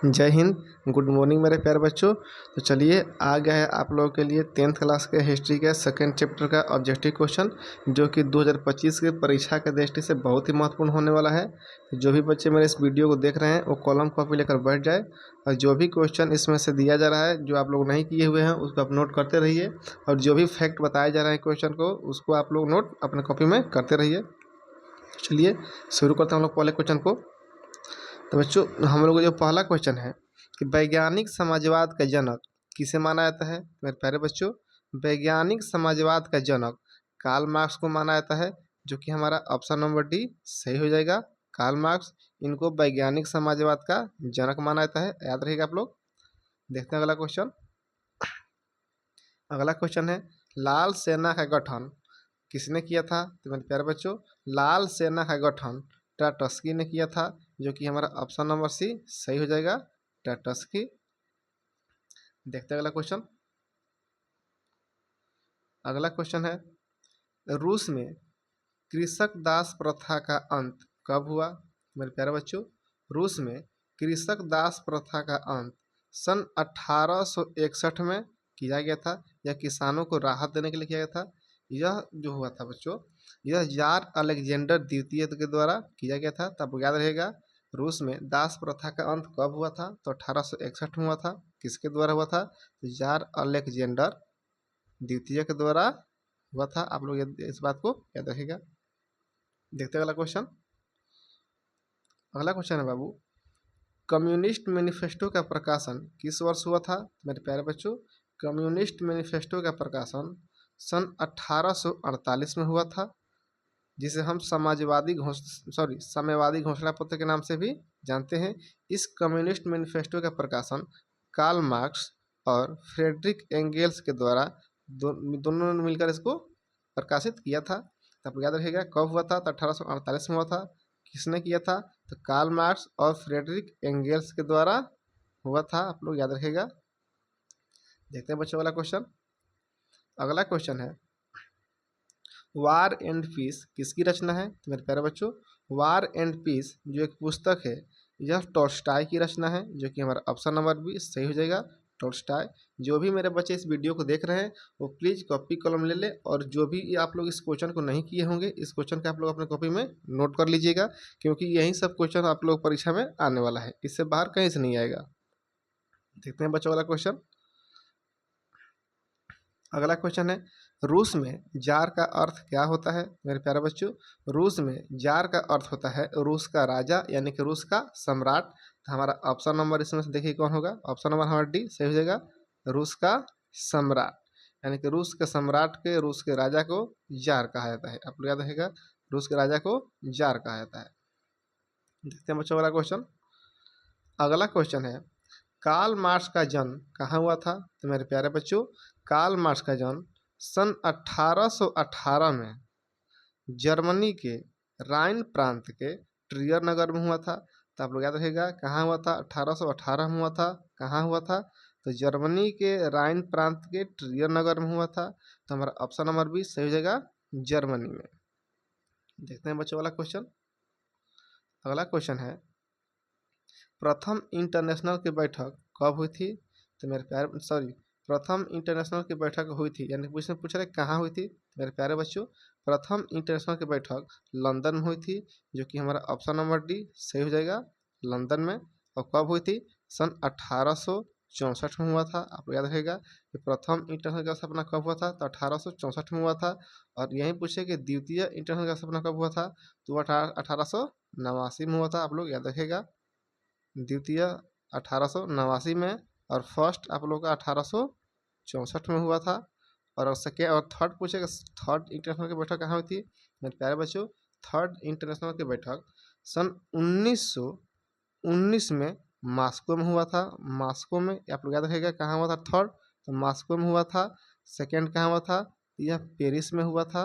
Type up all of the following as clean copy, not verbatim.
जय Hind, good morning मेरे प्यारे बच्चों। तो चलिए आ गया है आप लोगों के लिए 10th क्लास के हिस्ट्री के सेकंड चैप्टर का ऑब्जेक्टिव क्वेश्चन, जो कि 2025 के परीक्षा के दृष्टि से बहुत ही महत्वपूर्ण होने वाला है। तो जो भी बच्चे मेरे इस वीडियो को देख रहे हैं वो कॉलम कॉपी लेकर बैठ जाए और जो भी क्वेश्चन इसमें से दिया जा रहा है, जो आप लोग नहीं किए हुए हैं उसको आप नोट करते रहिए, और जो भी फैक्ट बताए जा रहे हैं क्वेश्चन को उसको आप लोग नोट अपने कॉपी में करते रहिए। चलिए शुरू करते हैं हम लोग पहले क्वेश्चन को। तो बच्चों, हम लोग का जो पहला क्वेश्चन है कि वैज्ञानिक समाजवाद का जनक किसे माना जाता है। मेरे प्यारे बच्चों, वैज्ञानिक समाजवाद का जनक कार्ल मार्क्स को माना जाता है, जो कि हमारा ऑप्शन नंबर डी सही हो जाएगा। कार्ल मार्क्स, इनको वैज्ञानिक समाजवाद का जनक माना जाता है, याद रहेगा आप लोग। देखते हैं अगला क्वेश्चन। अगला क्वेश्चन है लाल सेना का गठन किसने किया था। तो मेरे प्यारे बच्चों, लाल सेना का गठन टाटस्की ने किया था, जो कि हमारा ऑप्शन नंबर सी सही हो जाएगा, टाटस्की। देखते हैं अगला क्वेश्चन। अगला क्वेश्चन है रूस में कृषक दास प्रथा का अंत कब हुआ। मेरे प्यारे बच्चों, रूस में कृषक दास प्रथा का अंत सन 1861 में किया गया था। यह किसानों को राहत देने के लिए किया गया था। यह जो हुआ था बच्चों, यह जार अलेक्जेंडर द्वितीय के द्वारा किया गया था। तब याद रहेगा रूस में दास प्रथा का अंत कब हुआ था। तो 1861 में हुआ था। किसके द्वारा हुआ था। तो जार अलेक्जेंडर द्वितीय के द्वारा हुआ था। आप लोग इस बात को याद रखिएगा। देखते हैं अगला क्वेश्चन। अगला क्वेश्चन है बाबू, कम्युनिस्ट मैनिफेस्टो का प्रकाशन किस वर्ष हुआ था। मेरे प्यारे बच्चों, कम्युनिस्ट मैनिफेस्टो का प्रकाशन सन 1848 में हुआ था, जिसे हम साम्यवादी घोषणा पत्र के नाम से भी जानते हैं। इस कम्युनिस्ट मैनिफेस्टो का प्रकाशन कार्ल मार्क्स और फ्रेडरिक एंगेल्स के द्वारा दोनों ने मिलकर इसको प्रकाशित किया था। तो आपको याद रखेगा कब हुआ था। तो 1848 में हुआ था। किसने किया था। तो कार्ल मार्क्स और फ्रेडरिक एंगेल्स के द्वारा हुआ था। आप लोग याद रखेगा। देखते हैं बच्चों अगला क्वेश्चन। अगला क्वेश्चन है वार एंड पीस किसकी रचना है। तो मेरे प्यारे बच्चों, वार एंड पीस जो एक पुस्तक है, यह टॉल्स्टॉय की रचना है, जो कि हमारा ऑप्शन नंबर बी सही हो जाएगा, टॉल्स्टॉय। जो भी मेरे बच्चे इस वीडियो को देख रहे हैं वो प्लीज़ कॉपी कलम ले ले, और जो भी आप लोग इस क्वेश्चन को नहीं किए होंगे, इस क्वेश्चन का आप लोग अपने कॉपी में नोट कर लीजिएगा, क्योंकि यही सब क्वेश्चन आप लोग परीक्षा में आने वाला है, इससे बाहर कहीं से नहीं आएगा। देखते हैं बच्चों अगला क्वेश्चन। अगला क्वेश्चन है रूस में जार का अर्थ क्या होता है। मेरे प्यारे बच्चों, रूस में जार का अर्थ होता है रूस का राजा, यानी कि रूस का सम्राट। तो हमारा ऑप्शन नंबर इसमें से देखिए कौन होगा। ऑप्शन नंबर हमारा डी सही हो जाएगा, रूस का सम्राट, यानी कि रूस के सम्राट के, रूस के राजा को जार कहा जाता है। आप लोग याद रखेगा, रूस के राजा को जार कहा जाता है। देखते हैं बच्चों अगला क्वेश्चन। अगला क्वेश्चन है कार्ल मार्क्स का जन्म कहाँ हुआ था। तो मेरे प्यारे बच्चों, कार्ल मार्क्स का जन्म सन 1818 में जर्मनी के राइन प्रांत के ट्रियर नगर में हुआ था। तो आप लोग याद रखेगा कहाँ हुआ था। 1818 में हुआ था। कहाँ हुआ था। तो जर्मनी के राइन प्रांत के ट्रियर नगर में हुआ था। तो हमारा ऑप्शन नंबर बी सही हो जाएगा, जर्मनी में। देखते हैं बच्चों वाला क्वेश्चन। अगला क्वेश्चन है प्रथम इंटरनेशनल की बैठक कब हुई थी। तो मेरे प्यारे प्रथम इंटरनेशनल की बैठक हुई थी, यानी पूछ रहे कहाँ हुई थी। मेरे प्यारे बच्चों, प्रथम इंटरनेशनल की बैठक लंदन में हुई थी, जो कि हमारा ऑप्शन नंबर डी सही हो जाएगा, लंदन में। और कब हुई थी। सन 1864 में हुआ था। आप याद रखेगा कि प्रथम इंटरनेशनल का स्थापना कब हुआ था। तो 1864 में हुआ था। और यही पूछे कि द्वितीय इंटरनेशनल का स्थापना कब हुआ था। तो 1889 में हुआ था। आप लोग याद रखेगा, द्वितीय 1889 में, और फर्स्ट आप लोग का 1864 में हुआ था। और सेकेंड और थर्ड पूछेगा, थर्ड इंटरनेशनल की बैठक कहाँ हुई थी। मेरे प्यारे बच्चों, थर्ड इंटरनेशनल की बैठक सन 1919 में मॉस्को में हुआ था। मॉस्को में आप लोग याद रखेगा कहाँ हुआ था। थर्ड तो मॉस्को में हुआ था। सेकेंड कहाँ हुआ था। यह पेरिस में हुआ था।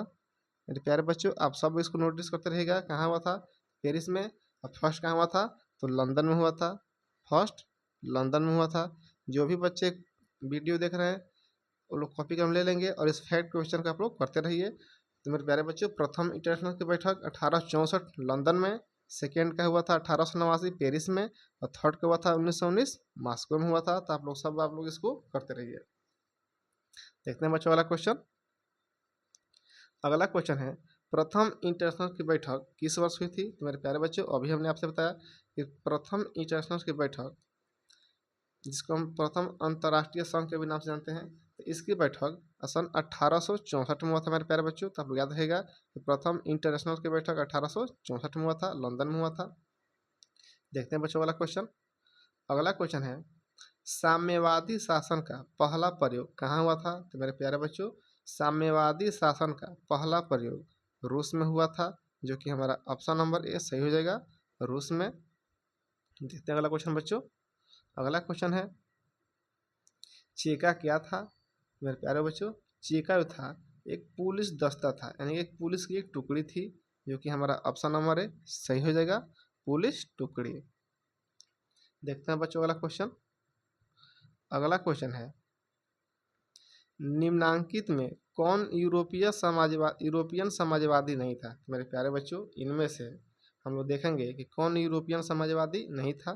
मेरे प्यारे बच्चों, आप सब इसको नोटिस करते रहिएगा कहाँ हुआ था, पेरिस में। और फर्स्ट कहाँ हुआ था। तो लंदन में हुआ था। फर्स्ट लंदन में हुआ था। जो भी बच्चे वीडियो देख रहे हैं वो लोग कॉपी कर ले लेंगे, और इस फैक्ट क्वेश्चन का आप लोग करते रहिए। तो मेरे प्यारे बच्चों, प्रथम इंटरनेशनल की बैठक 1864 लंदन में, सेकेंड का हुआ था 1889 पेरिस में, और थर्ड का हुआ था 1919 मॉस्को में हुआ था। तो आप लोग इसको करते रहिए। देखते हैं बच्चों अगला क्वेश्चन। अगला क्वेश्चन है, प्रथम इंटरनेशनल की बैठक किस वर्ष हुई थी? तो मेरे प्यारे बच्चों, अभी हमने आपसे बताया कि प्रथम इंटरनेशनल की बैठक, जिसको हम प्रथम अंतर्राष्ट्रीय संघ के भी नाम से जानते हैं, तो इसकी बैठक सन 1864 में हुआ था मेरे प्यारे बच्चों। तो आपको याद रहेगा कि प्रथम इंटरनेशनल की बैठक 1864 में हुआ था, लंदन में हुआ था। देखते हैं बच्चों वाला क्वेश्चन। अगला क्वेश्चन है, साम्यवादी शासन का पहला प्रयोग कहाँ हुआ था? तो मेरे प्यारे बच्चों, साम्यवादी शासन का पहला प्रयोग रूस में हुआ था, जो कि हमारा ऑप्शन नंबर ए सही हो जाएगा, रूस में। देखते हैं अगला क्वेश्चन बच्चों। अगला क्वेश्चन है, चेका क्या था? मेरे प्यारे बच्चों, चेका जो था एक पुलिस दस्ता था, यानी एक पुलिस की एक टुकड़ी थी, जो कि हमारा ऑप्शन नंबर ए सही हो जाएगा, पुलिस टुकड़ी। देखते हैं बच्चों अगला क्वेश्चन। अगला क्वेश्चन है, निम्नांकित में कौन यूरोपियन समाजवादी नहीं था? मेरे प्यारे बच्चों, इनमें से हम लोग देखेंगे कि कौन यूरोपियन समाजवादी नहीं था।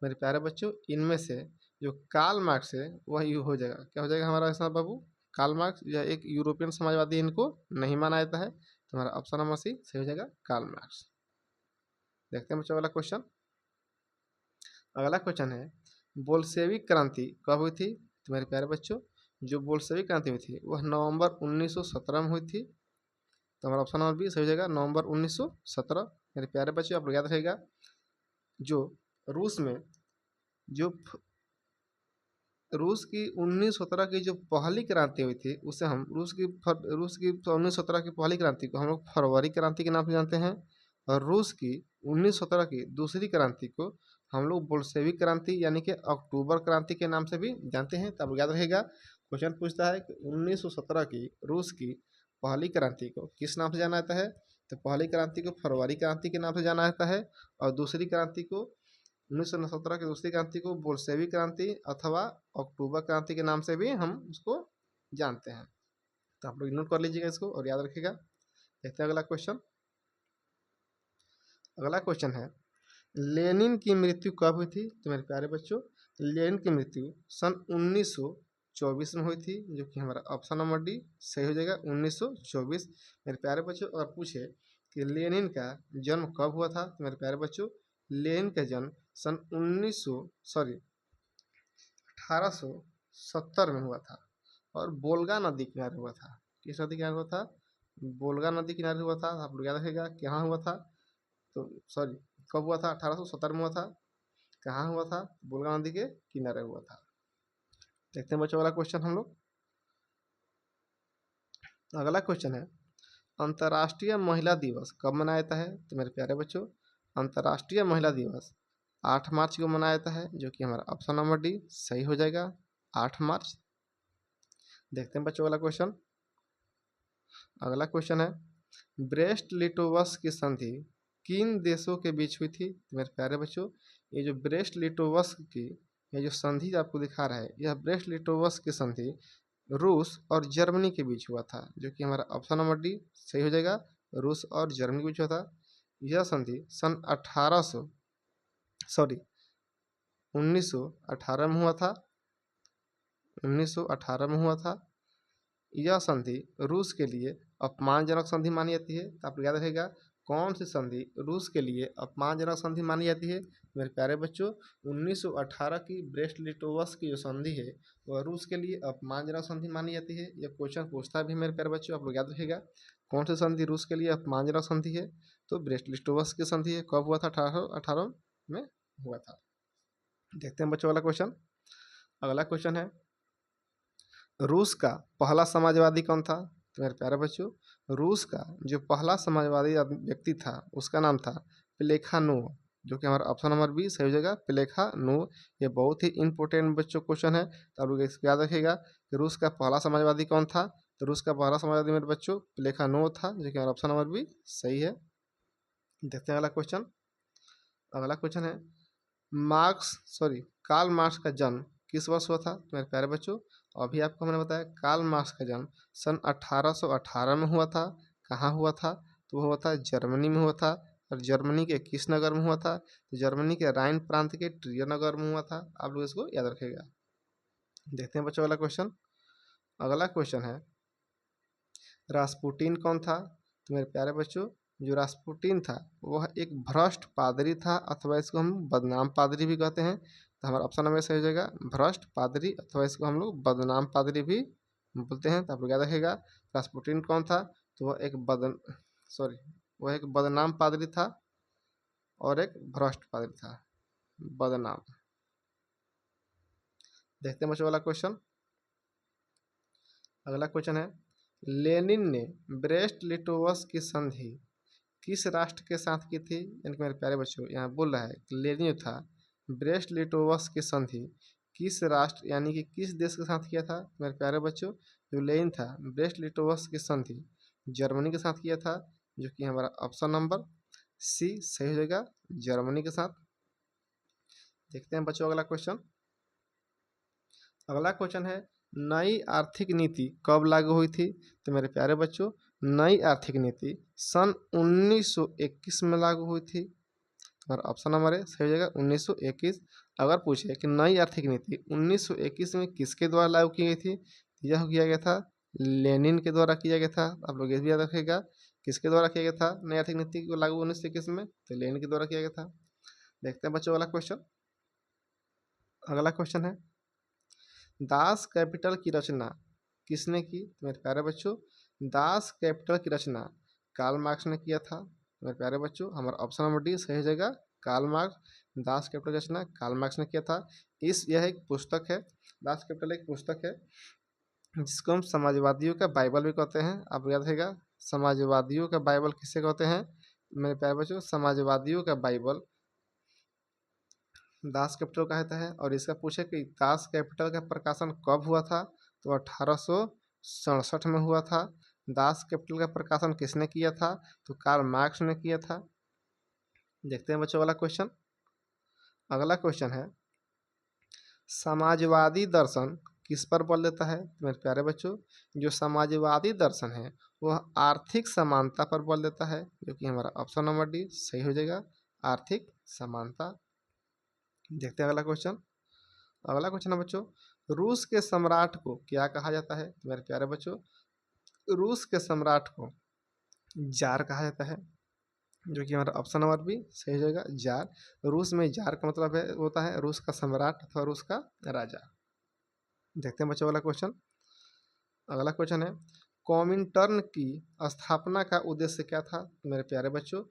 मेरे प्यारे बच्चों, इनमें से जो कार्ल मार्क्स है वह यू हो जाएगा, क्या हो जाएगा हमारा इसमें बाबू? कार्ल मार्क्स या एक यूरोपियन समाजवादी इनको नहीं माना जाता है। तो हमारा ऑप्शन नंबर सी सही हो जाएगा, कार्ल मार्क्स। देखते हैं बच्चों अगला क्वेश्चन। अगला क्वेश्चन है, बोल्शेविक क्रांति कब हुई थी? तो मेरे प्यारे बच्चों, जो बोल्शेविक क्रांति हुई थी वह नवंबर 1917 में हुई थी। तो हमारा ऑप्शन नंबर बी सही हो जाएगा, नवंबर 1917। मेरे प्यारे बच्चों, आप लोग याद रहेगा, जो रूस में जो रूस की 1917 की जो पहली क्रांति हुई थी, उसे हम रूस की 1917 की पहली क्रांति को हम लोग फरवरी क्रांति के नाम से जानते हैं, और रूस की 1917 की दूसरी क्रांति को हम लोग बोल्शेविक क्रांति यानी कि अक्टूबर क्रांति के नाम से भी जानते हैं। तब याद रहेगा, क्वेश्चन पूछता है कि 1917 की रूस की पहली क्रांति को किस नाम से जाना जाता है? तो पहली क्रांति को फरवरी क्रांति के नाम से जाना जाता है, और दूसरी क्रांति को 1917 की दूसरी क्रांति को बोल्शेविक क्रांति अथवा अक्टूबर क्रांति के नाम से भी हम उसको जानते हैं। तो आप लोग नोट कर लीजिएगा इसको और याद रखिएगा। देखते हैं अगला क्वेश्चन। अगला क्वेश्चन है, लेनिन की मृत्यु कब हुई थी? तो मेरे प्यारे बच्चों, लेनिन की मृत्यु सन 1924 में हुई थी, जो कि हमारा ऑप्शन नंबर डी सही हो जाएगा, 1924। मेरे प्यारे बच्चों, अगर पूछे कि लेनिन का जन्म कब हुआ था? तो मेरे प्यारे बच्चों, लेनिन का जन्म सन 1870 में हुआ था, और बोल्गा नदी किनारे हुआ था। किस नदी किनारे हुआ था? बोल्गा नदी किनारे हुआ था। आप लोग याद रखेगा कहाँ हुआ था? तो सॉरी, कब हुआ था? 1870 में हुआ था। कहाँ हुआ था? बोल्गा नदी के किनारे हुआ था। देखते हैं बच्चों अगला क्वेश्चन हम लोग। अगला क्वेश्चन है, अंतर्राष्ट्रीय महिला दिवस कब मनाया जाता है? तो मेरे प्यारे बच्चों, अंतर्राष्ट्रीय महिला दिवस 8 मार्च को मनाया जाता है, जो कि हमारा ऑप्शन नंबर डी सही हो जाएगा, 8 मार्च। देखते हैं बच्चों अगला क्वेश्चन। अगला क्वेश्चन है, ब्रेस्ट लिटोवस की संधि किन देशों के बीच हुई थी? तो मेरे प्यारे बच्चों, ये जो ब्रेस्ट लिटोवस की ये जो संधि आपको दिखा रहा है, यह ब्रेस्ट लिटोवस की संधि रूस और जर्मनी के बीच हुआ था, जो कि हमारा ऑप्शन नंबर डी सही हो जाएगा, रूस और जर्मनी के बीच हुआ था। यह संधि सन 1918 में हुआ था, 1918 में हुआ था। यह संधि रूस के लिए अपमानजनक संधि मानी जाती है। तो आपको याद रहेगा, कौन सी संधि रूस के लिए अपमानजनक संधि मानी जाती है? मेरे प्यारे बच्चों, 1918 की ब्रेस्ट लिटोवस की जो संधि है वह रूस के लिए अपमानजनक संधि मानी जाती है। यह क्वेश्चन पूछता भी मेरे प्यारे बच्चों, आप लोग याद रखेगा, कौन सी संधि रूस के लिए अपमानजनक संधि है? तो ब्रेस्ट लिटोवस की संधि है। कब हुआ था? 1818 में हुआ था। देखते हैं बच्चों वाला क्वेश्चन। अगला क्वेश्चन है, रूस का पहला समाजवादी कौन था? तो मेरे प्यारे बच्चों, रूस का जो पहला समाजवादी व्यक्ति था उसका नाम था प्लेखानोव, जो कि हमारा ऑप्शन नंबर बी सही हो जाएगा, प्लेखानोव। ये बहुत ही इंपॉर्टेंट बच्चों क्वेश्चन है, तो आप लोग इसको याद रखिएगा कि रूस का पहला समाजवादी कौन था। तो रूस का पहला समाजवादी मेरे बच्चों प्लेखानोव था, जो कि हमारा ऑप्शन नंबर बी सही है। देखते हैं अगला क्वेश्चन। अगला क्वेश्चन है, कार्ल मार्क्स का जन्म किस वर्ष हुआ था? तो मेरे प्यारे बच्चों, अभी आपको मैंने बताया कार्ल मार्क्स का जन्म सन 1818 में हुआ था। कहाँ हुआ था? तो वो हुआ था जर्मनी में हुआ था, और जर्मनी के किस नगर में हुआ था? तो जर्मनी के राइन प्रांत के ट्रियर नगर में हुआ था। आप लोग इसको याद रखिएगा। देखते हैं बच्चों अगला क्वेश्चन। अगला क्वेश्चन है, रास्पुटिन कौन था? तो मेरे प्यारे बच्चों, जो रास्पुटिन था वह एक भ्रष्ट पादरी था, अथवा इसको हम बदनाम पादरी भी कहते हैं। तो हमारा ऑप्शन नंबर सही हो जाएगा भ्रष्ट पादरी, अथवा इसको हम लोग बदनाम पादरी भी बोलते हैं। तो आप लोग याद रखिएगा रास्पुटिन कौन था? तो वह एक बदनाम पादरी था और एक भ्रष्ट पादरी था, बदनाम। देखते हैं बच्चों वाला क्वेश्चन। अगला क्वेश्चन है, लेनिन ने ब्रेस्ट लिटोवस की संधि किस राष्ट्र के साथ की थी? यानी कि मेरे प्यारे बच्चों, यहाँ बोल रहा है कि लेनिन था ब्रेस्ट लिटोवस की संधि किस राष्ट्र यानी कि किस देश के साथ किया था? मेरे प्यारे बच्चों, जो लेनिन था ब्रेस्ट लिटोवस की संधि जर्मनी के साथ किया था, जो कि हमारा ऑप्शन नंबर सी सही हो जाएगा, जर्मनी के साथ। देखते हैं बच्चों अगला क्वेश्चन। अगला क्वेश्चन है, नई आर्थिक नीति कब लागू हुई थी? तो मेरे प्यारे बच्चों, नई आर्थिक नीति सन 1921 में लागू हुई थी। और ऑप्शन नंबर है सही हो जाएगा 1921। अगर पूछे कि नई आर्थिक नीति 1921 में किसके द्वारा लागू की गई थी, तो यह किया गया था लेनिन के द्वारा किया गया था। आप लोग ये भी याद रखिएगा किसके द्वारा किया गया था नई आर्थिक नीति को लागू 1921 में, तो लेनिन के द्वारा किया गया था। देखते हैं बच्चों अगला क्वेश्चन। अगला क्वेश्चन है, दास कैपिटल की रचना किसने की? तो मेरे प्यारे बच्चों, दास कैपिटल की रचना कार्ल मार्क्स ने किया था। मेरे प्यारे बच्चों, हमारा ऑप्शन नंबर डी सही हो जाएगा, कार्ल मार्क्स। दास कैपिटल की रचना कार्ल मार्क्स ने किया था। यह एक पुस्तक है, दास कैपिटल एक पुस्तक है जिसको हम समाजवादियों का बाइबल भी कहते हैं। आप याद रखिएगा समाजवादियों का बाइबल किसे कहते हैं? मेरे प्यारे बच्चों, समाजवादियों का बाइबल दास कैपिटल कहता है। और इसका पूछे कि दास कैपिटल का प्रकाशन कब हुआ था? तो 1867 में हुआ था। दास कैपिटल का प्रकाशन किसने किया था? तो कार्ल मार्क्स ने किया था। देखते हैं बच्चों वाला क्वेश्चन। अगला क्वेश्चन है, समाजवादी दर्शन किस पर बल देता है? मेरे प्यारे बच्चों, जो समाजवादी दर्शन है वह आर्थिक समानता पर बल देता है, जो कि हमारा ऑप्शन नंबर डी सही हो जाएगा, आर्थिक समानता। देखते हैं अगला क्वेश्चन। अगला क्वेश्चन है बच्चों, रूस के सम्राट को क्या कहा जाता है? तो मेरे प्यारे बच्चों, रूस के सम्राट को जार कहा जाता है, जो कि हमारा ऑप्शन नंबर बी सही हो जाएगा, जार। रूस में जार का मतलब है होता है रूस का सम्राट अथवा रूस का राजा। देखते हैं बच्चों वाला क्वेश्चन। अगला क्वेश्चन है, कॉमिंटर्न की स्थापना का उद्देश्य क्या था? तो मेरे प्यारे बच्चों,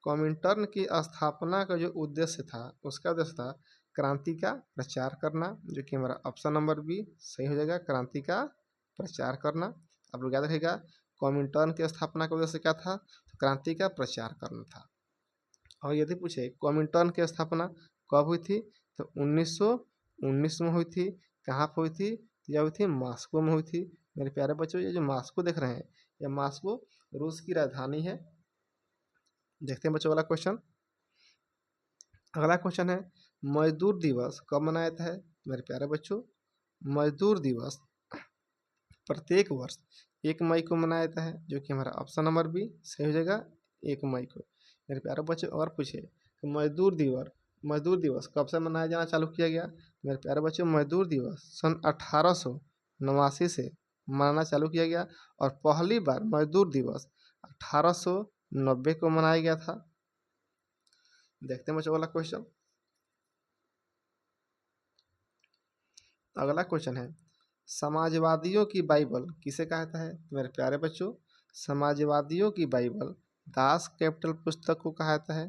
कॉमिंटर्न की स्थापना का जो उद्देश्य था उसका उद्देश्य था क्रांति का प्रचार करना, जो कि हमारा ऑप्शन नंबर बी सही हो जाएगा, क्रांति का प्रचार करना। आप लोग याद रखिएगा कॉमिंटर्न की स्थापना का उद्देश्य क्या था? तो क्रांति का प्रचार करना था। और यदि पूछे कॉमिंटर्न की स्थापना कब हुई थी, तो 1919 में हुई थी। कहाँ पर हुई थी? तो यह हुई थी मॉस्को में हुई थी। मेरे प्यारे बच्चों, ये जो मॉस्को देख रहे हैं यह मॉस्को रूस की राजधानी है। देखते हैं बच्चों वाला क्वेश्चन। अगला क्वेश्चन है, मजदूर दिवस कब मनाया जाता है? मेरे प्यारे बच्चों, मजदूर दिवस प्रत्येक वर्ष 1 मई को मनाया जाता है, जो कि हमारा ऑप्शन नंबर बी सही हो जाएगा, 1 मई को। मेरे प्यारे बच्चों, और पूछे कि मजदूर दिवस कब से मनाया जाना चालू किया गया? मेरे प्यारे बच्चों, मजदूर दिवस सन 1889 से मनाना चालू किया गया, और पहली बार मजदूर दिवस 1890 को मनाया गया था। देखते हैं बच्चों वाला क्वेश्चन। अगला क्वेश्चन है, समाजवादियों की बाइबल किसे कहता है? तो मेरे प्यारे बच्चों, समाजवादियों की बाइबल दास कैपिटल पुस्तक को कहा जाता है,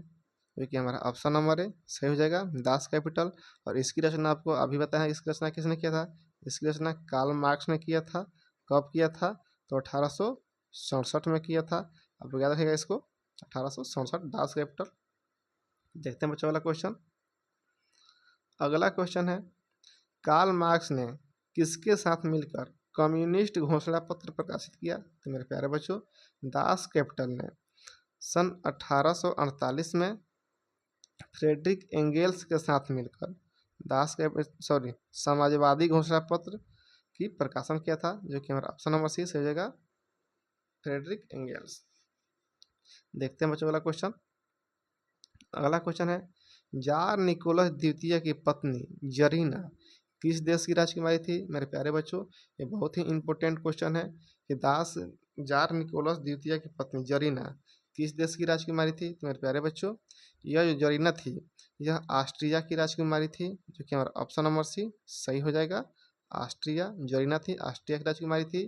जो कि हमारा ऑप्शन नंबर है सही हो जाएगा, दास कैपिटल। और इसकी रचना आपको अभी बताया, इसकी रचना किसने किया था? इसकी रचना कार्ल मार्क्स ने किया था। कब किया था? तो 1867 में किया था। आप लोग याद रखिएगा इसको, 1867 दास कैपिटल। देखते हैं बच्चों वाला क्वेश्चन। अगला क्वेश्चन है, कार्ल मार्क्स ने किसके साथ मिलकर कम्युनिस्ट घोषणा पत्र प्रकाशित किया? तो मेरे प्यारे बच्चों, दास कैपिटल ने सन 1848 में फ्रेडरिक एंगेल्स के साथ मिलकर समाजवादी घोषणा पत्र की प्रकाशन किया था, जो कि हमारा ऑप्शन नंबर सी हो जाएगा, फ्रेडरिक एंगेल्स। देखते हैं बच्चों वाला क्वेश्चन। अगला क्वेश्चन है, जार निकोलस द्वितीय की पत्नी जरीना किस देश की राजकुमारी थी? मेरे प्यारे बच्चों, ये बहुत ही इंपॉर्टेंट क्वेश्चन है कि जार निकोलस द्वितीय की पत्नी जरीना किस देश की राजकुमारी थी? तो मेरे प्यारे बच्चों, यह जो जरीना थी, यह ऑस्ट्रिया की राजकुमारी थी, जो कि हमारा ऑप्शन नंबर सी सही हो जाएगा। ऑस्ट्रिया, जरीना थी, ऑस्ट्रिया की राजकुमारी थी।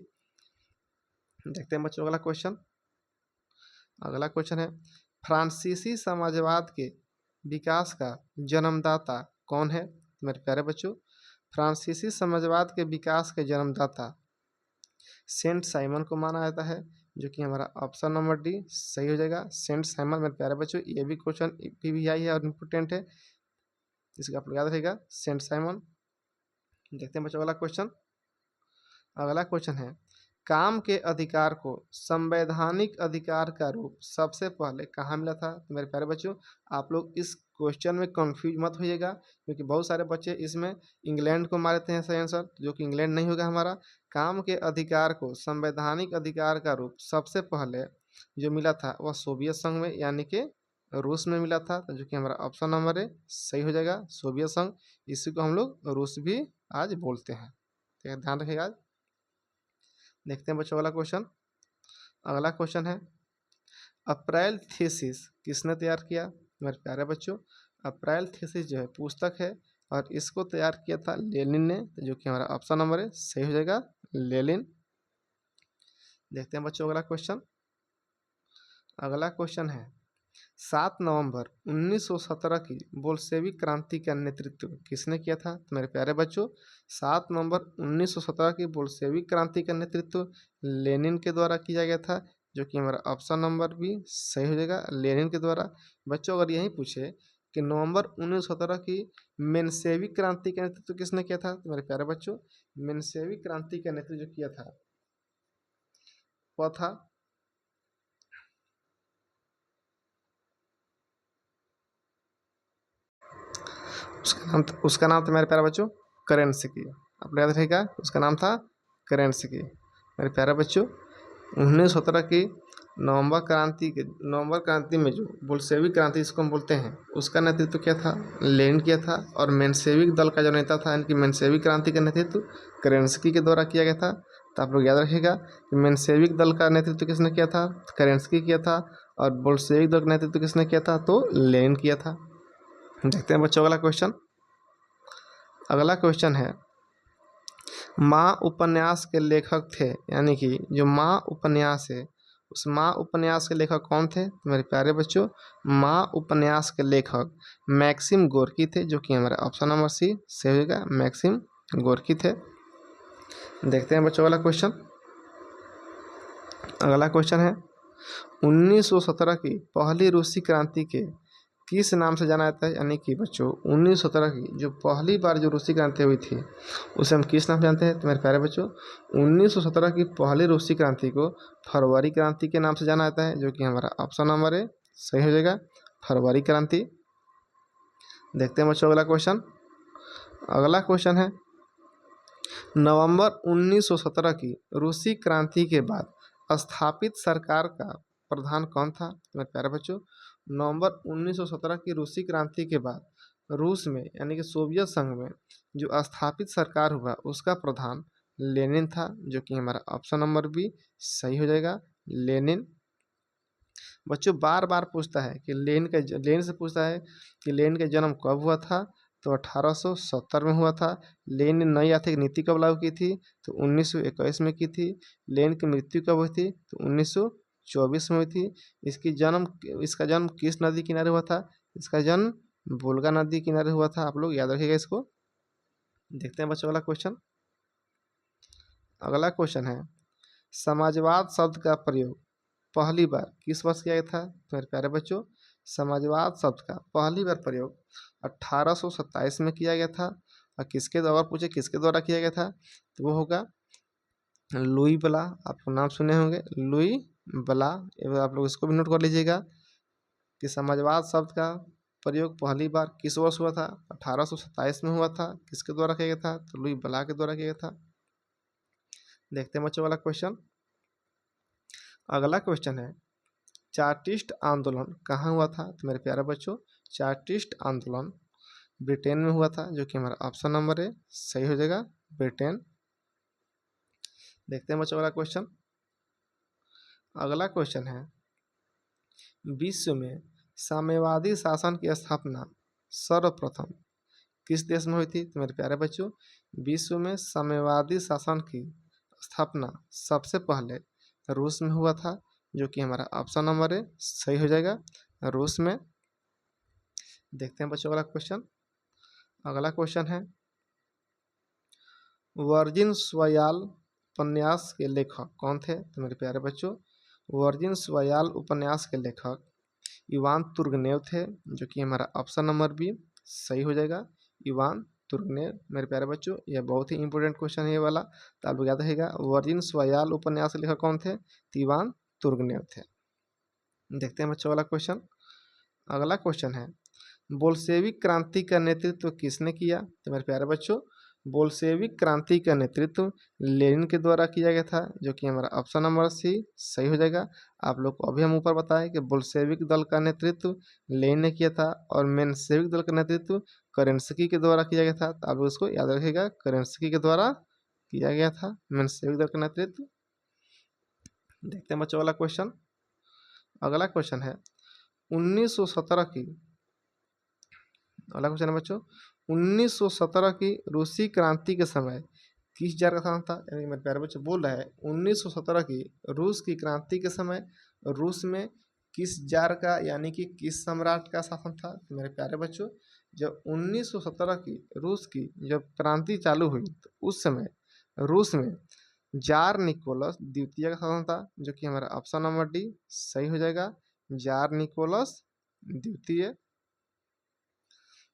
देखते हैं बच्चों अगला क्वेश्चन। अगला क्वेश्चन है, फ्रांसीसी समाजवाद के विकास का जन्मदाता कौन है? मेरे प्यारे बच्चों, फ्रांसीसी समाजवाद के विकास के जन्मदाता सेंट साइमन को माना जाता है, जो कि हमारा ऑप्शन नंबर डी सही हो जाएगा। सेंट साइमन, मेरे प्यारे बच्चों, ये भी क्वेश्चन पीवीआई है और इम्पोर्टेंट है, इसका आप लोग याद रखेगा, सेंट साइमन। देखते हैं बच्चों अगला क्वेश्चन। अगला क्वेश्चन है, काम के अधिकार को संवैधानिक अधिकार का रूप सबसे पहले कहाँ मिला था? तो मेरे प्यारे बच्चों, आप लोग इस क्वेश्चन में कंफ्यूज मत होइएगा, क्योंकि बहुत सारे बच्चे इसमें इंग्लैंड को मारते हैं सही आंसर, जो कि इंग्लैंड नहीं होगा हमारा। काम के अधिकार को संवैधानिक अधिकार का रूप सबसे पहले जो मिला था वह सोवियत संघ में, यानी कि रूस में मिला था, तो जो कि हमारा ऑप्शन नंबर है सही हो जाएगा, सोवियत संघ। इसी को हम लोग रूस भी आज बोलते हैं, ठीक है, ध्यान रखिएगा। देखते हैं बच्चों अगला क्वेश्चन। अगला क्वेश्चन है, अप्रैल थीसिस किसने तैयार किया? मेरे प्यारे बच्चों, अप्रैल थीसिस जो है पुस्तक है, और इसको तैयार किया था लेनिन ने, जो कि हमारा ऑप्शन नंबर है सही हो जाएगा, लेनिन। देखते हैं बच्चों अगला क्वेश्चन। अगला क्वेश्चन है, 7 नवंबर 1917 की बोल्शेविक क्रांति का नेतृत्व किसने किया था? तो मेरे प्यारे बच्चों, 7 नवंबर 1917 की बोल्शेविक क्रांति का नेतृत्व लेनिन के द्वारा किया गया था, जो कि हमारा ऑप्शन नंबर भी सही हो जाएगा, लेनिन के द्वारा। बच्चों अगर यही पूछे कि नवंबर 1917 की मेन्शेविक क्रांति का नेतृत्व किसने किया था? तो मेरे प्यारे बच्चों, मेन्शेविक क्रांति का नेतृत्व जो किया था वह था, उसका नाम था मेरे प्यारे बच्चों करेंस्की। आप याद रहेगा, उसका नाम था करेंस्की। मेरे प्यारे बच्चों, 1917 की नवंबर क्रांति में जो बोल्शेविक क्रांति जिसको हम बोलते हैं, उसका नेतृत्व किया था लेनिन किया था, और मेन्शेविक दल का जो नेता था, यानी कि मेन्शेविक क्रांति का नेतृत्व करेंस्की के द्वारा किया गया था। तो आप लोग याद रखिएगा कि मेन्शेविक दल का नेतृत्व किसने किया था? करेंस्की किया था। और बोल्शेविक दल का नेतृत्व किसने किया था? तो लेनिन किया था। देखते हैं बच्चों अगला क्वेश्चन। अगला क्वेश्चन है, माँ उपन्यास के लेखक थे, यानी कि जो माँ उपन्यास है, उस माँ उपन्यास के लेखक कौन थे? तो मेरे प्यारे बच्चों, माँ उपन्यास के लेखक मैक्सिम गोर्की थे, जो कि हमारा ऑप्शन नंबर सी सही होगा, मैक्सिम गोर्की थे। देखते हैं बच्चों अगला क्वेश्चन। अगला क्वेश्चन है, 1917 की पहली रूसी क्रांति के किस नाम से जाना जाता है? यानी कि बच्चों, 1917 की जो पहली बार जो रूसी क्रांति हुई थी, उसे हम किस नाम से जानते हैं? तो मेरे प्यारे बच्चों, 1917 की पहली रूसी क्रांति को फरवरी क्रांति के नाम से जाना जाता है, जो कि हमारा ऑप्शन नंबर है सही हो जाएगा, फरवरी क्रांति। देखते हैं बच्चों अगला क्वेश्चन। अगला क्वेश्चन है, नवंबर 1917 की रूसी क्रांति के बाद स्थापित सरकार का प्रधान कौन था? मेरे प्यारे बच्चों, नवंबर 1917 की रूसी क्रांति के बाद रूस में, यानी कि सोवियत संघ में जो स्थापित सरकार हुआ, उसका प्रधान लेनिन था, जो कि हमारा ऑप्शन नंबर भी सही हो जाएगा, लेनिन। बच्चों बार बार पूछता है कि लेनिन से पूछता है कि लेनिन का जन्म कब हुआ था? तो 1870 में हुआ था। लेनिन ने नई आर्थिक नीति कब लागू की थी? तो 1921 में की थी। लेनिन की मृत्यु कब हुई थी? तो 1924 में हुई थी। इसका जन्म किस नदी किनारे हुआ था? इसका जन्म वोल्गा नदी किनारे हुआ था। आप लोग याद रखिएगा इसको। देखते हैं बच्चों अगला क्वेश्चन। अगला क्वेश्चन है, समाजवाद शब्द का प्रयोग पहली बार किस वर्ष किया गया था? तो मेरे प्यारे बच्चों, समाजवाद शब्द का पहली बार प्रयोग 1827 में किया गया था। और किसके द्वारा, पूछे किसके द्वारा किया गया था? तो वो होगा लुई ब्ला। आप नाम सुने होंगे, लुई ब्ला। आप लोग इसको भी नोट कर लीजिएगा कि समाजवाद शब्द का प्रयोग पहली बार किस वर्ष हुआ था? 1827 में हुआ था। किसके द्वारा किया गया था? तो लुई ब्ला के द्वारा किया गया था। देखते हैं बच्चों वाला क्वेश्चन। अगला क्वेश्चन है, चार्टिस्ट आंदोलन कहाँ हुआ था? तो मेरे प्यारे बच्चों, चार्टिस्ट आंदोलन ब्रिटेन में हुआ था, जो कि हमारा ऑप्शन नंबर ए सही हो जाएगा, ब्रिटेन। देखते हैं बच्चों अगला क्वेश्चन। अगला क्वेश्चन है, विश्व में साम्यवादी शासन की स्थापना सर्वप्रथम किस देश में हुई थी? तो मेरे प्यारे बच्चों, विश्व में साम्यवादी शासन की स्थापना सबसे पहले रूस में हुआ था, जो कि हमारा ऑप्शन नंबर ए सही हो जाएगा, रूस में। देखते हैं बच्चों अगला क्वेश्चन। अगला क्वेश्चन है, वर्जिन स्वयाल उपन्यास के लेखक कौन थे? तो मेरे प्यारे बच्चों, वर्जिन स्वयाल उपन्यास के लेखक इवान तुर्गनेव थे, जो कि हमारा ऑप्शन नंबर बी सही हो जाएगा, इवान तुर्गनेव। मेरे प्यारे बच्चों, यह बहुत ही इंपॉर्टेंट क्वेश्चन है ये वाला, तो आप लोग याद रहेगा, वर्जिन स्वयाल उपन्यास के लेखक कौन थे? तो इवान तुर्गनेव थे। देखते हैं बच्चों अगला क्वेश्चन। अगला क्वेश्चन है, बोल्शेविक क्रांति का नेतृत्व किसने किया? तो मेरे प्यारे बच्चों, बोल्शेविक क्रांति का नेतृत्व लेनिन के द्वारा किया गया था, जो कि हमारा ऑप्शन नंबर सी सही हो जाएगा। आप लोग को अभी हम ऊपर बताएं कि बोल्शेविक दल का नेतृत्व लेनिन ने किया था और मेंशेविक दल का नेतृत्व केरेंस्की के द्वारा किया गया था, तो आप लोग इसको याद रखिएगा, केरेंस्की के द्वारा किया गया था मेंशेविक दल का नेतृत्व। देखते हैं बच्चों अगला क्वेश्चन। अगला क्वेश्चन है, 1917 की, अगला क्वेश्चन है बच्चों, 1917 की रूसी क्रांति के समय किस जार का शासन था? यानी मेरे प्यारे बच्चों बोल रहा है, 1917 की रूस की क्रांति के समय रूस में किस जार का यानी कि किस सम्राट का शासन था? तो मेरे प्यारे बच्चों, जब 1917 की रूस की जब क्रांति चालू हुई तो उस समय रूस में जार निकोलस द्वितीय का शासन था, जो कि हमारा ऑप्शन नंबर डी सही हो जाएगा, जार निकोलस द्वितीय।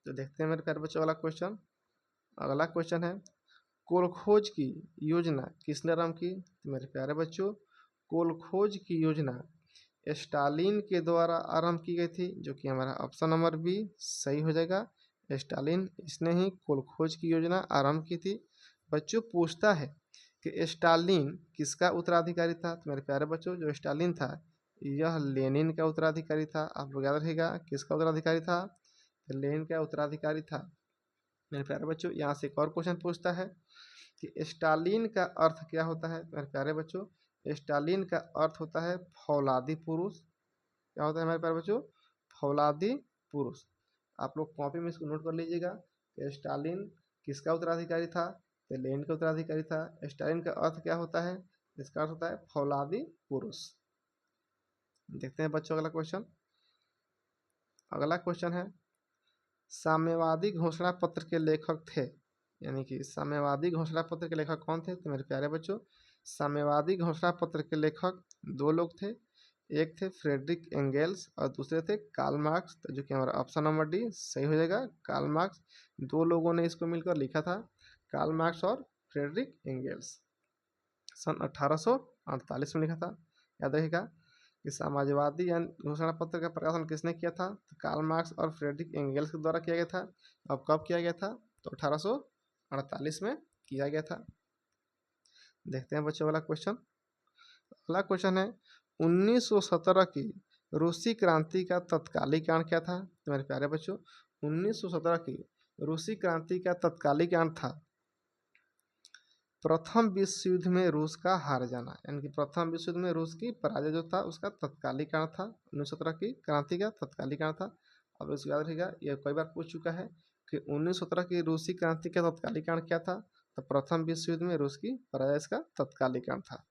तो देखते हैं मेरे प्यारे बच्चों अगला क्वेश्चन। अगला क्वेश्चन है, कोलखोज की योजना किसने आरंभ की? तो मेरे प्यारे बच्चों, कोलखोज की योजना स्टालिन के द्वारा आरंभ की गई थी, जो कि हमारा ऑप्शन नंबर बी सही हो जाएगा, स्टालिन, इसने ही कोलखोज की योजना आरंभ की थी। बच्चों पूछता है कि स्टालिन किसका उत्तराधिकारी था? तो मेरे प्यारे बच्चों, जो स्टालिन था यह लेनिन का उत्तराधिकारी था। आप लोग याद रखिएगा, किसका उत्तराधिकारी था? तो लेनिन का उत्तराधिकारी था। मेरे प्यारे बच्चों, यहाँ से एक और क्वेश्चन पूछता है कि स्टालिन का अर्थ क्या होता है? मेरे प्यारे बच्चों, स्टालिन का अर्थ होता है फौलादी पुरुष। क्या होता है मेरे प्यारे बच्चों? फौलादी पुरुष। आप लोग कॉपी में इसको नोट कर लीजिएगा कि स्टालिन किसका उत्तराधिकारी था? तो लेनिन का उत्तराधिकारी था। स्टालिन का अर्थ क्या होता है? इसका अर्थ होता है फौलादी पुरुष। देखते हैं बच्चों अगला क्वेश्चन। अगला क्वेश्चन है, साम्यवादी घोषणा पत्र के लेखक थे, यानी कि साम्यवादी घोषणा पत्र के लेखक कौन थे? तो मेरे प्यारे बच्चों, साम्यवादी घोषणा पत्र के लेखक दो लोग थे, एक थे फ्रेडरिक एंगेल्स और दूसरे थे कार्ल मार्क्स, जो कि हमारा ऑप्शन नंबर डी सही हो जाएगा, कार्ल मार्क्स। दो लोगों ने इसको मिलकर लिखा था, कार्ल मार्क्स और फ्रेडरिक एंगेल्स। सन 1848 में लिखा था। याद रखिएगा कि समाजवादी घोषणा पत्र का प्रकाशन किसने किया था? तो कार्ल मार्क्स और फ्रेडरिक एंगेल्स के द्वारा किया गया था। अब कब किया गया था? तो 1848 में किया गया था। देखते हैं बच्चों वाला क्वेश्चन। अगला क्वेश्चन है, 1917 की रूसी क्रांति का तत्कालीन कारण क्या था? तो मेरे प्यारे बच्चों, 1917 की रूसी क्रांति का तत्कालीन कारण था प्रथम विश्व युद्ध में रूस का हार जाना, यानी कि प्रथम विश्व युद्ध में रूस की पराजय जो था उसका तत्कालीन कारण था। 1917 की क्रांति का तत्कालीन कारण था। अब इसको याद रखिएगा, यह कई बार पूछ चुका है कि 1917 की रूसी क्रांति का तत्कालीन कारण क्या था? तो प्रथम विश्व युद्ध में रूस की पराजय इसका तत्कालीन कारण था।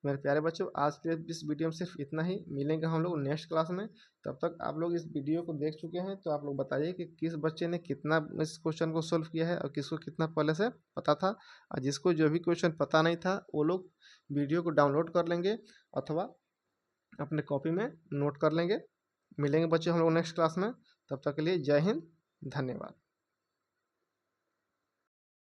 मेरे प्यारे बच्चों, आज के इस वीडियो में सिर्फ इतना ही। मिलेंगे हम लोग नेक्स्ट क्लास में। तब तक आप लोग इस वीडियो को देख चुके हैं तो आप लोग बताइए कि किस बच्चे ने कितना इस क्वेश्चन को सोल्व किया है और किसको कितना पहले से पता था। और जिसको जो भी क्वेश्चन पता नहीं था वो लोग वीडियो को डाउनलोड कर लेंगे अथवा अपने कॉपी में नोट कर लेंगे। मिलेंगे बच्चे हम लोग नेक्स्ट क्लास में। तब तक के लिए जय हिंद, धन्यवाद।